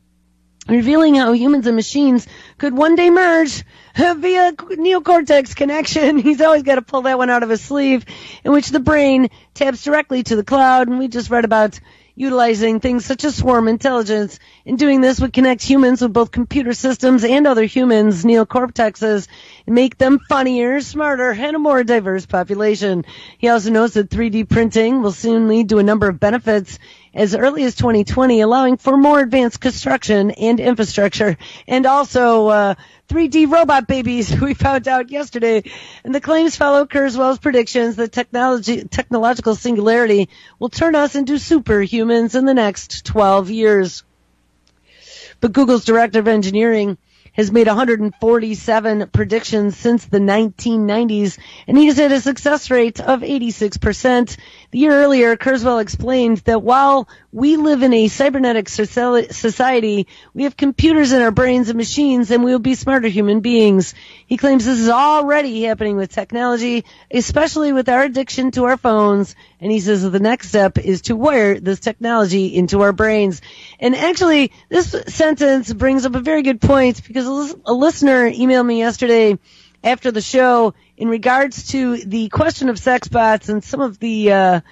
revealing how humans and machines could one day merge via neocortex connection. He's always got to pull that one out of his sleeve, in which the brain taps directly to the cloud. And we just read about utilizing things such as swarm intelligence. And doing this would connect humans with both computer systems and other humans, neocortexes, and make them funnier, smarter, and a more diverse population. He also notes that 3D printing will soon lead to a number of benefits as early as 2020, allowing for more advanced construction and infrastructure, and also 3D robot babies, we found out yesterday. And the claims follow Kurzweil's predictions that technological singularity will turn us into superhumans in the next 12 years. But Google's director of engineering has made 147 predictions since the 1990s, and he's at a success rate of 86%. The year earlier, Kurzweil explained that while we live in a cybernetic society, we have computers in our brains and machines, and we will be smarter human beings. He claims this is already happening with technology, especially with our addiction to our phones, and he says that the next step is to wire this technology into our brains. And actually, this sentence brings up a very good point, because a listener emailed me yesterday after the show in regards to the question of sex bots and some of the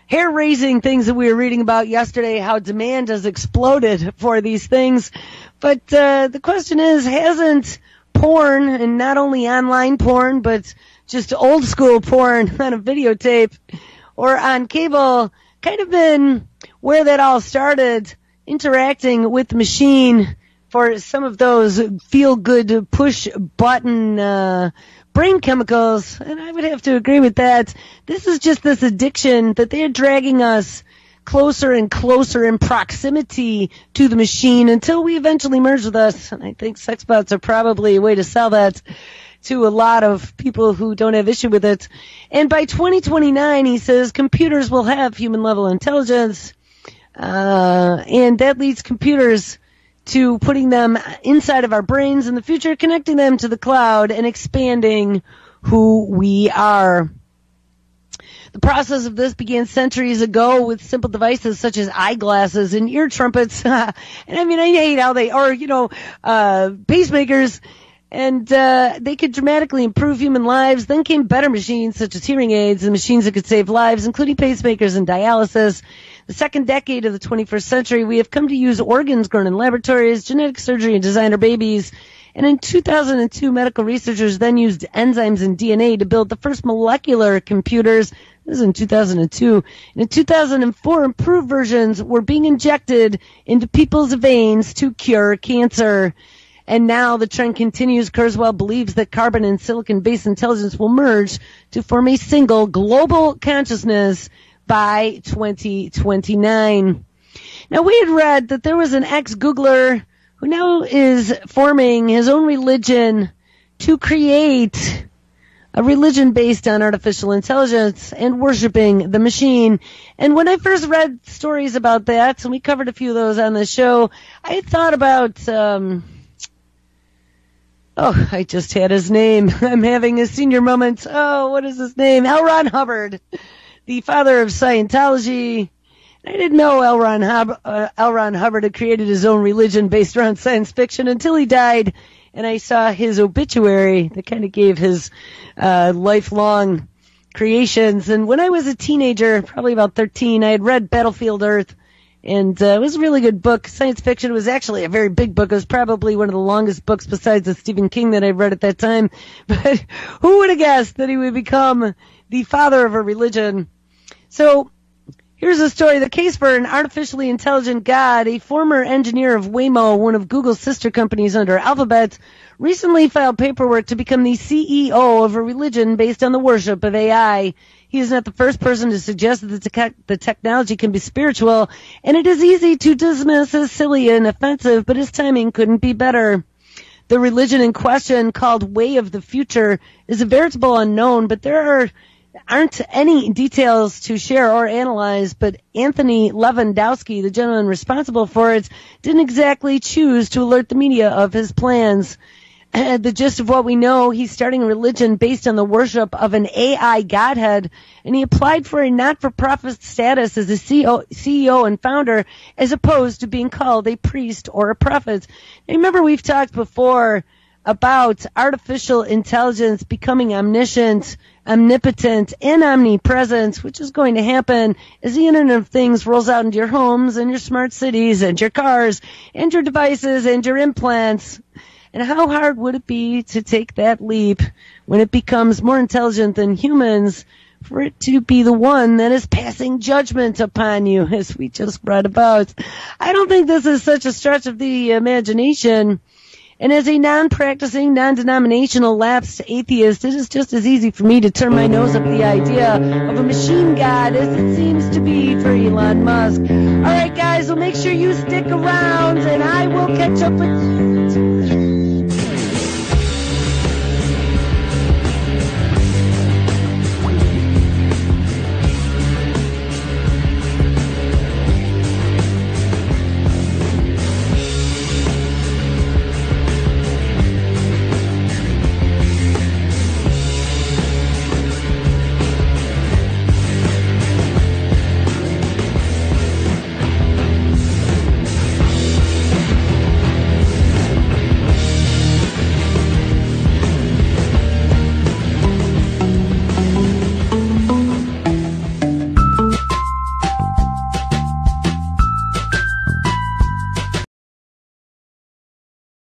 hair-raising things that we were reading about yesterday, how demand has exploded for these things. But the question is, hasn't porn, and not only online porn, but just old-school porn on a videotape or on cable, kind of been where that all started, interacting with the machine for some of those feel-good push-button brain chemicals? And I would have to agree with that. This is just this addiction that they're dragging us closer and closer in proximity to the machine until we eventually merge with us. And I think sex bots are probably a way to sell that to a lot of people who don't have issue with it. And by 2029, he says, computers will have human-level intelligence, and that leads computers to putting them inside of our brains in the future, connecting them to the cloud, and expanding who we are. The process of this began centuries ago with simple devices such as eyeglasses and ear trumpets. And I mean, I hate how they are, pacemakers. And they could dramatically improve human lives. Then came better machines such as hearing aids and machines that could save lives, including pacemakers and dialysis. the second decade of the 21st century, we have come to use organs grown in laboratories, genetic surgery, and designer babies. And in 2002, medical researchers then used enzymes and DNA to build the first molecular computers. This is in 2002. And in 2004, improved versions were being injected into people's veins to cure cancer. And now the trend continues. Kurzweil believes that carbon and silicon-based intelligence will merge to form a single global consciousness by 2029. Now, we had read that there was an ex-Googler who now is forming his own religion to create a religion based on artificial intelligence and worshiping the machine. And when I first read stories about that, and we covered a few of those on the show, I thought about, I just had his name. I'm having a senior moment. Oh, what is his name? L. Ron Hubbard, the father of Scientology. I didn't know L. Ron Hubbard had created his own religion based around science fiction until he died, and I saw his obituary that kind of gave his lifelong creations. And when I was a teenager, probably about 13, I had read Battlefield Earth, and it was a really good book. Science fiction was actually a very big book. It was probably one of the longest books besides the Stephen King that I read at that time. But who would have guessed that he would become the father of a religion? So here's a story. The case for an artificially intelligent God. A former engineer of Waymo, one of Google's sister companies under Alphabet, recently filed paperwork to become the CEO of a religion based on the worship of AI. He is not the first person to suggest that the technology can be spiritual, and it is easy to dismiss as silly and offensive, but his timing couldn't be better. The religion in question, called Way of the Future, is a veritable unknown, but there aren't any details to share or analyze, but Anthony Lewandowski, the gentleman responsible for it, didn't exactly choose to alert the media of his plans. The gist of what we know, he's starting a religion based on the worship of an AI godhead, and he applied for a not-for-profit status as a CEO and founder, as opposed to being called a priest or a prophet. Now, remember, we've talked before about artificial intelligence becoming omniscient, omnipotent, and omnipresent, which is going to happen as the Internet of Things rolls out into your homes and your smart cities and your cars and your devices and your implants. And how hard would it be to take that leap when it becomes more intelligent than humans for it to be the one that is passing judgment upon you, as we just read about? I don't think this is such a stretch of the imagination. And as a non-practicing, non-denominational lapsed atheist, it is just as easy for me to turn my nose up at the idea of a machine god as it seems to be for Elon Musk. All right, guys, well, make sure you stick around, and I will catch up with you